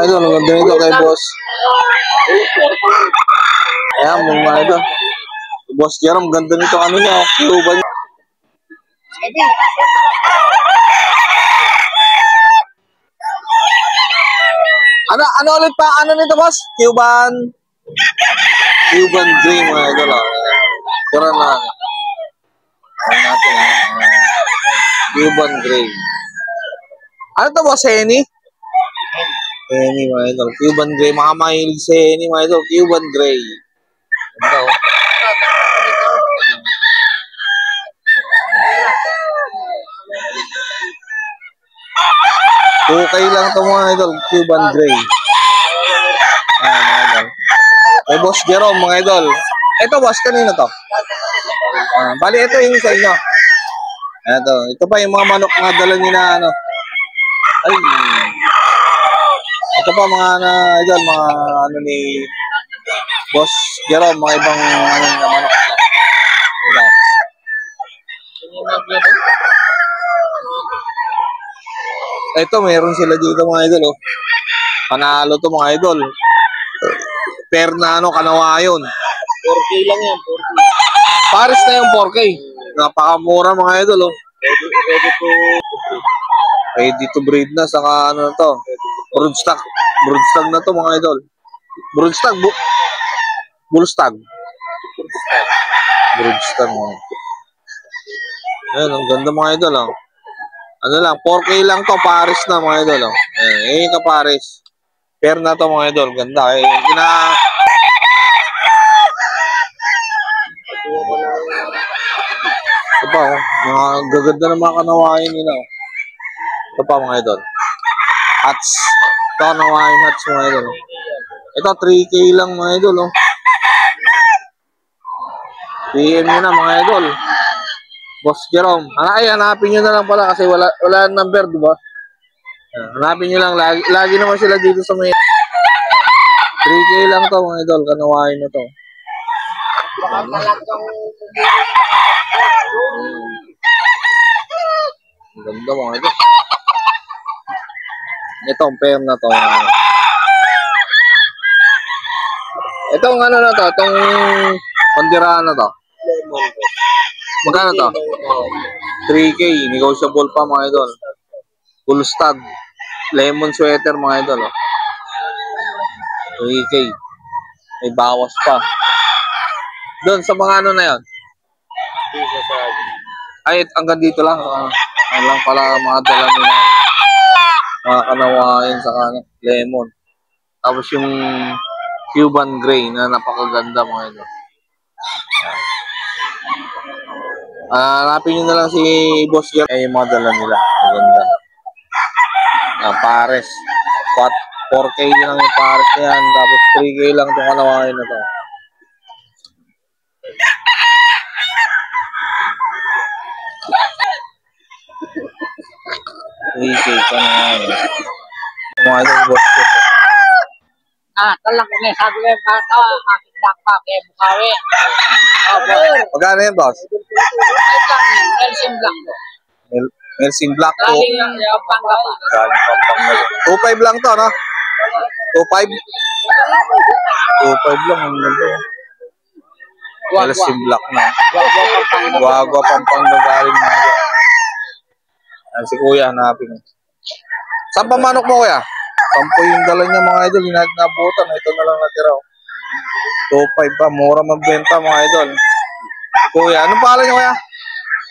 idol, ang ganda nito kay boss. Ayan, mga idol. Boss Jerome, ganda nito. Ano niya? Cuban. Ano ulit pa? Ano nito, boss? Cuban Dream, mga idol. Tira na. Ano natin, Cuban Dream. Ano to, boss? Henny? Henny, mga idol. Cuban Grey. Mga mahilig sa Henny, mga idol. Cuban Grey. Ganda, oh. Okay lang ito, mga idol. Cuban Grey. Ayan, mga idol. May boss Jerome, mga idol. Ito, boss. Kanina to? Bali, ito yung sa inyo. Ito pa yung mga manok na dala niyo na ano. Ay. Ito pa mga idol, mga ano ni boss Jerome, mga ibang ano na manok. Ito, meron sila dito, mga idol, oh. Panalo to, mga idol. Per na ano, kanawayon. 4K lang yan, 4K. Paris na yung 4K. Napakamura, mga idol, oh. Ready to breed na, saka ano to. Broodstock na to, mga idol. Broodstock, bullstock. Broodstock, mga. Ayan, ang ganda, mga idol, oh. Ano lang, 4K lang to, Paris na, mga idol, oh. Ayan, ka Paris. Pair na to, mga idol, ganda. Ito pa, oh. Mga gaganda ng mga kanawain nila, oh. Ito pa, mga idol. Hats. Ito, kanawain hats, mga idol, oh. Ito, 3K lang, mga idol, oh. PM nyo na, mga idol. Boss Jerome. Hanapin nyo na lang pala kasi wala number, di ba? Hanapin nyo lang. Lagi naman sila dito sa may 3K lang to, mga idol. Kanawain na to. Ang ganda, mga idol. Itong pair na to. Itong ano na to. Itong pandiraan na to. Magkano to? 3K. Negotiable pa, mga idol. Full stud. Lemon sweater, mga idol. 3K. May bawas pa. Doon, sa mga ano na yun? Ay, hanggang dito lang. Ano lang pala mga dala nila. Mga kanawain, saka lemon. Tapos yung Cuban Grey na napakaganda, mga idol. Hanapin nyo na lang si Boss Jer. Yung mga dala nila. Maganda. Pares. 4K lang yung pares na yan. Tapos 3K lang itong kanawain na to. 3K kanawain. Mga idol, Boss Jer. Talang ko na sabi ko yung bata, aking dakpa, kaya bukawi. Magkano yan, boss? Nelson Black po. Nelson Black po. Galing Pampanga pa. Galing Pampanga. 2.5 lang to, no? 2.5? 2.5 lang. Nelson Black na. Wagwa Pampanga galing na. Si kuya, hanapin. Saan pa manok mo, kuya? 10 yung dala niya, mga idol. Nabutan. Ito na lang natira. 2.5 pa. Mura magbenta, mga idol. Kuya, anong pangalan niya, kuya?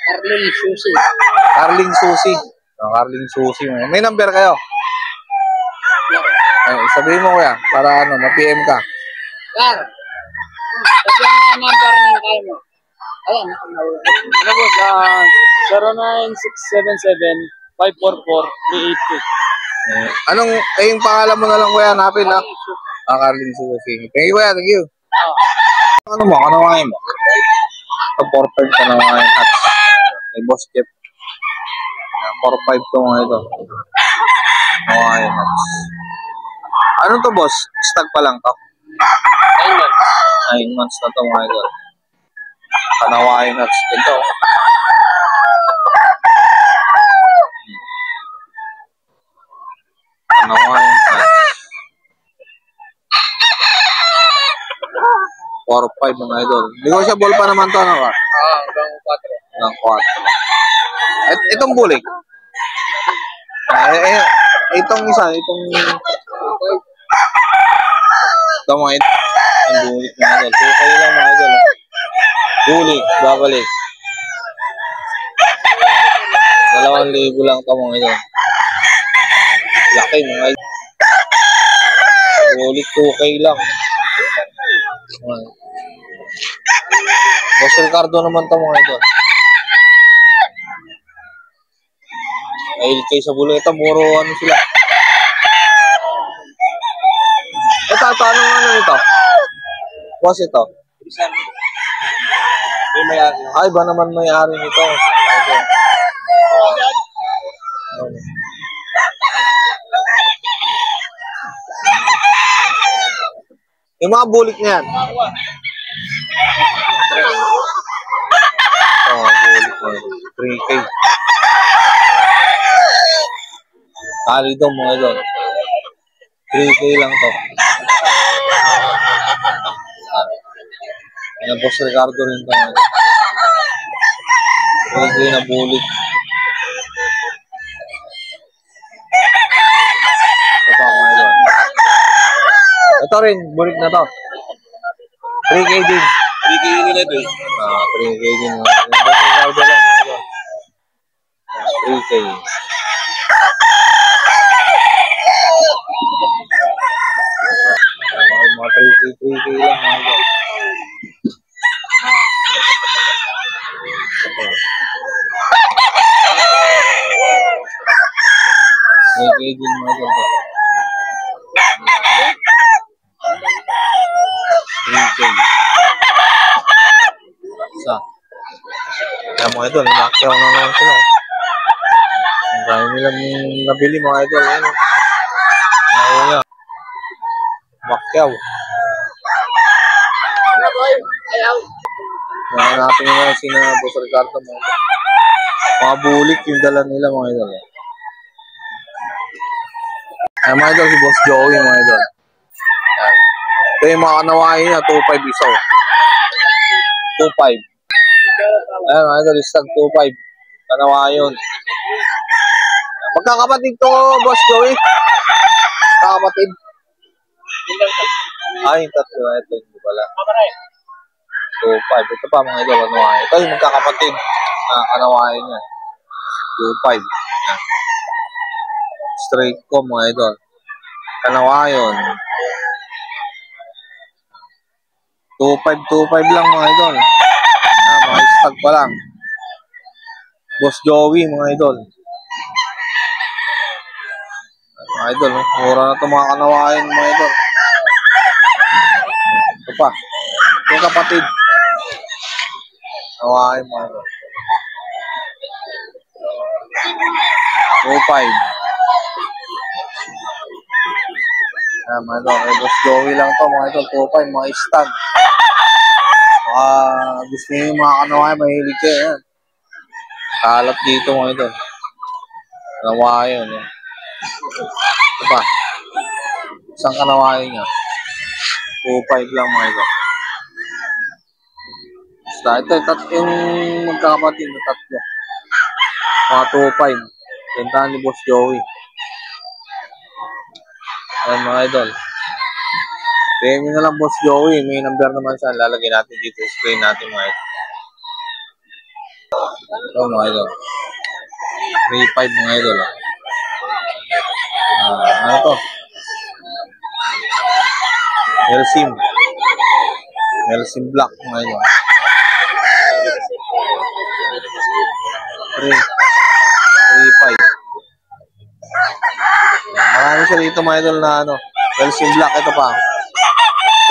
Carling Susi. Carling Susi. Carling Susi. May number kayo? Ay, sabihin mo, kuya, para ano, ma-PM ka. Sir, sabihin mo ang number ng kayo mo. Ayan, ano po, 09677-544-382. Anong, yung pangalan mo na lang, kuya, hanapin, ha? Carling Susi. Thank you, kuya, thank you. Ano mo, kanawain mo? Ito, 4.5 kanawain hats. May Boss Jeff. 4.5 to, mga ito. Kanawain hats. Ano to, boss? Stag pa lang to? 9 months na to, mga ito. Kanawain hats. Ito. Kanawain hats. 4-5 mga idol. Negotiable pa naman to, ano ka? Hanggang 4. Hanggang 4. Itong bulik. Itong isa, itong... Ito mga idol. Ang bulik mga idol. So, kayo lang mga idol. Bulik, babalik. 2,000 lang ito mga idol. Laki mga idol. Bulik 2K lang. Boss Ricardo naman ito mga idol. Mahilig kayo sa buleta, muro ano sila. Ito, anong ano nito? Boss ito. Ay, ba naman may-ari nito? Okay. Yung mga bulik na yan. Bulik na yan. 3K. Kali daw mga idol. 3K lang to. Yan, Boss Ricardo rin to. 3K na bulik. Ito pa mga idol. Ito rin, bulik na to. 3K din. 3K nila doon. 3K din. Boss Ricardo lang mga idol. 3K. Mga 3K lang mga idol. Okay, din mga idol. 3K. Isa. Kaya mga idol, nakakyaw na naman sila. Ang dami nilang nabili mga idol. Ayaw niya. Makyaw. Nahanapin nila sina Boss Ricardo mga idol. Mga bulik yung dala nila mga idol. Ay mga idol, si Boss Joey mga idol. Ito yung mga kanawain niya, 2.5 isaw. 2.5. Ayan mga idol, istag 2.5. Kanawain. Magkakapatid to, Boss Joey. Magkakapatid. Ay, tatlo. Ito hindi pala. 2.5. Ito pa mga idol, kanawain. Ito yung magkakapatid na kanawain niya. 2.5. Straight ko mga idol. Kanawayon. 2.5 lang mga idol. Mga stag pa lang. Boss Joey mga idol. Mga idol, mura na itong mga kanawain mga idol. Ito pa. Yung kapatid. Kanawain mga idol. 2.5. Mga idol, Boss Joey lang to mga idol, 2.5, mga stag. Gusto nyo yung mga kanawain, mahilig kayo yan. Kalat dito mga idol. Kanawain yun. Ito pa. Isang kanawain nyo. 2.5 lang mga idol. Basta ito yung magkakapatid na tatlo. Mga 2.5. Bentahan ni Boss Joey. Ayan mga idol. PM na lang Boss Joey. May number naman siya. Lalagay natin dito. Screen natin mga idol. Ito mga idol. 3.5 mga idol. Ano to? Melsim. Melsim Black mga idol. 3.5. Marami siya dito mga idol na ano. Melsim Black. Ito pa.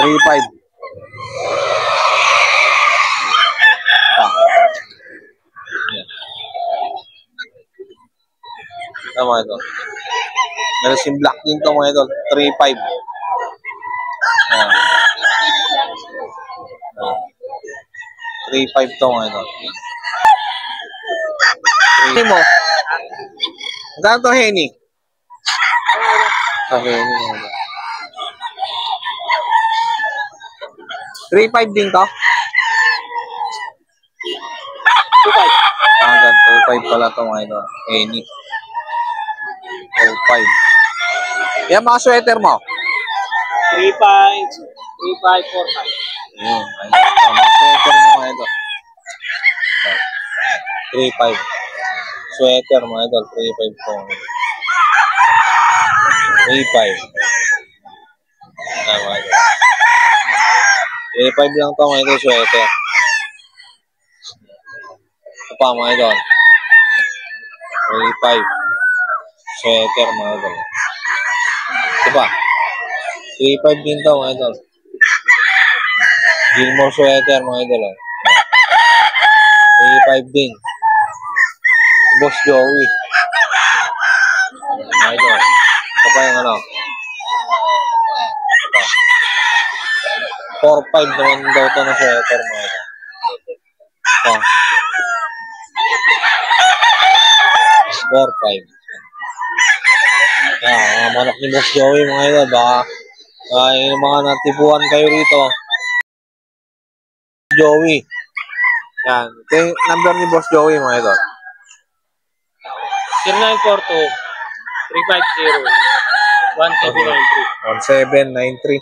3.5. Ito mga idol. Melsim Black din to mga idol. 3.5. 3.5 to mga idol. 3 mo. Magkano to, Henny? Sa Henny mga idol. 3.5 din to? 2.5. Hanggang 2.5 pala to mga idol. Any. 2.5. Yan mga sweater mo. 3.5. 3.5, 4.5. Yun. Mga sweater mo mga idol. 3.5. Sweater mga idol. 3.5 po. 3.5. Mga idol. 3.5 lang to mga idol sweater. Ito pa mga idol. 3.5. Sweater mga idol. Ito pa. 3.5 din to mga idol. Gilmore sweater mga idol. 3.5 din. Boss Joey. Mga idol. Ito pa yung ano. 4.5 naman daw ito na sweater mga idol. Ito. 4.5. Yan, mga manok ni Boss Joey mga idol. Baka yung mga natipuan kayo rito. Joey. Yan. Ito yung number ni Boss Joey mga idol. 0942 350 1793. 1793.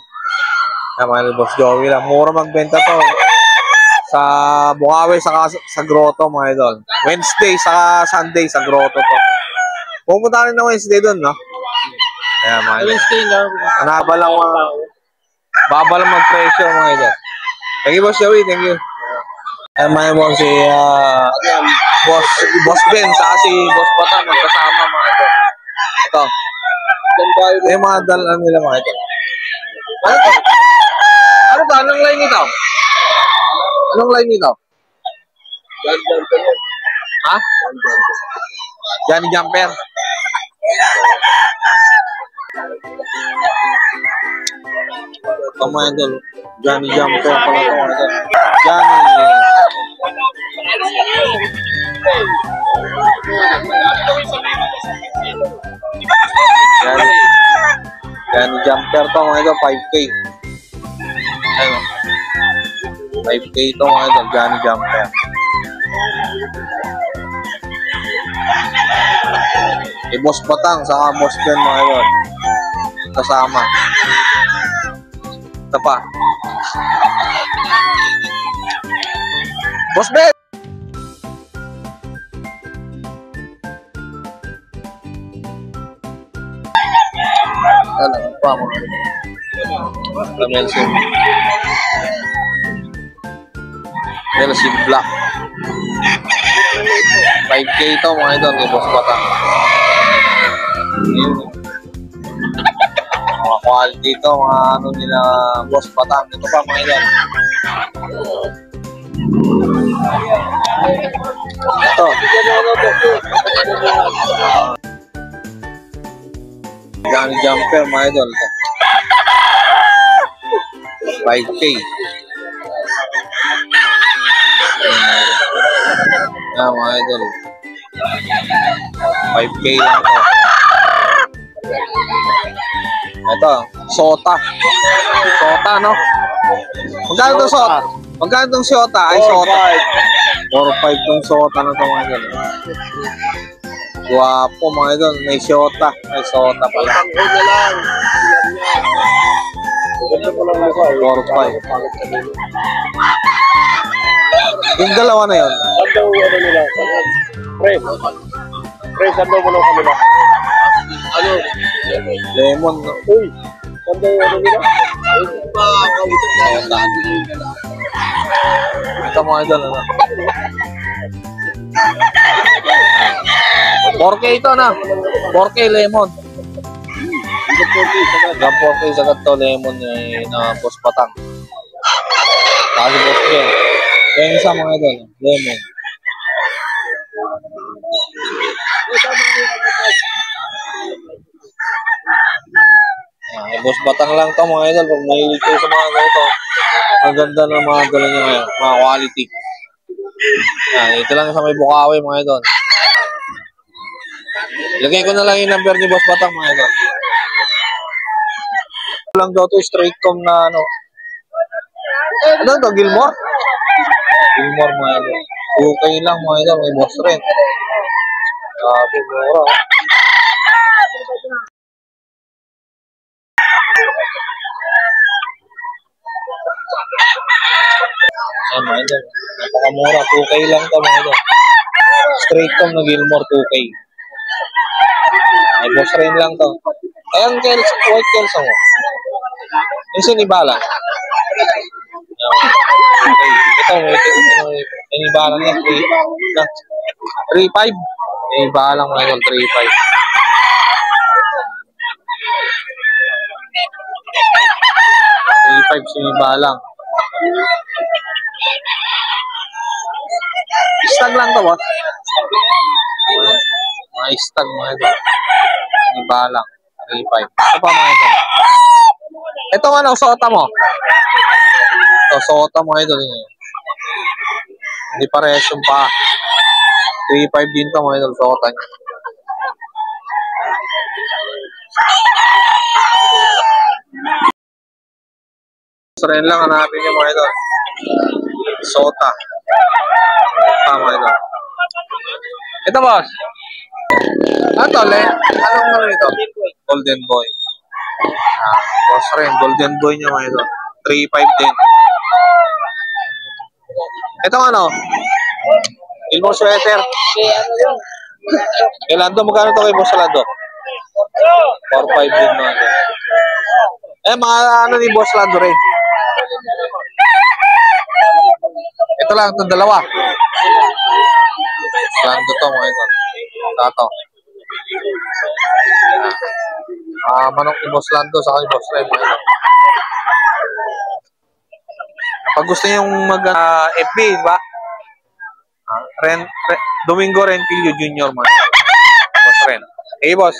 Yan mga idol, Boss Joey lang. Mura magbenta to. Sa Bukawi, sa Grotto mga idol. Wednesday, sa Sunday, sa Grotto to. Pupunta rin na Wednesday doon, no? Ayan mga idol. Wednesday lang. Anaba lang mga... Baba lang mag-presyo mga idol. Thank you, Boss Joey. Thank you. Ayan mga idol, si Boss Ben, saka si Boss Bata, magkasama mga idol. Ito. Ito yung mga dalan nila mga idol. Ano to? Ano to? Anong line nito? Anong line nito? Ha? Johnny Jumper. Ito mga idol. Johnny Jumper pala ito mga idol. Johnny Jumper to mga idol. 5K. Ano? 5K ito mga idol. Johnny Jumper. Boss Batang saka Boss Ben mga idol. Kasama. Ito pa. Boss Ben! Ano pa mga idol. Melsin. Melsin Black. 5K ito mga idol ni Boss Batang. Mga quality ito, mga ano nila Boss Batang. Ito pa mga idol. Ito. Johnny Jumper mga idol. 5K. Yan mga idol. 5K lang ito. Ito, Sota. Sota, no? Magkano itong Sota? Magkano itong Sota? Ay, Sota. 4-5 itong Sota na ito mga idol. Guwapo mga idol. May Sota. May Sota pala. 4-5. Yung dalawa na yun. Sando ano nila? Pre, sando mo lang kanila. Ano? Lemon. No? Uy, sando ano nila? Ito mga idol. Ano? 4K ito na. 4K lemon. Hanggang 4K sagat to lemon na Boss Batang. Kasi Boss Ben. Kaya isa mga idol. Lemon. Boss Batang lang to mga idol. Pag mahilig kayo sa mga ganito, ang ganda ng mga dala niya ngayon. Mga quality. Ito lang sa may Bukawi mga idol. Ilagay ko na lang yung number ni Boss Batang mga idol. Lang daw to straight com na ano. Ano to, Gilmore? Gilmore mga idol. 2K lang mga idol, may boss rin. Grabe, mura. Ayan mga idol. Napakamura, 2K lang to mga idol. Straight cam na Gilmore 2K. May boss rin lang to. Ayan, white Kelso mo. Yung sinibala. Okay. Ito, may sinibala niya. 3.5. Sinibala mo ngayon, 3.5. 3.5 sinibalang. Stag lang to, boss. Mga stag mga ito. Sinibalang. 3.5. Ito pa mga ito. Ito ano, sota mo? Ito, sota mo ito. Hindi pares yung pa. 3.5 din to mga ito, sota niya. So rin lang, hanapin niyo mga ito. Sota. Tama ito. Ito, boss. Ano, anong ano ito? Golden Boy. Boss rin, Golden Boy niya mga ito. 3.5 din. Ito ano? Gilmore sweater. Kay Lando, magkano ito kay Boss Lando? 4.5 din mga ito. Mga ano ni Boss Lando rin. Ito lang, itong dalawa. Lando to mga ito. Ito. Manok ni Boss Lando sa kay Boss Ren. Pag gusto nyo mag-FB, ba? Domingo Rentilio Jr. mga Boss Ren. Hey, boss.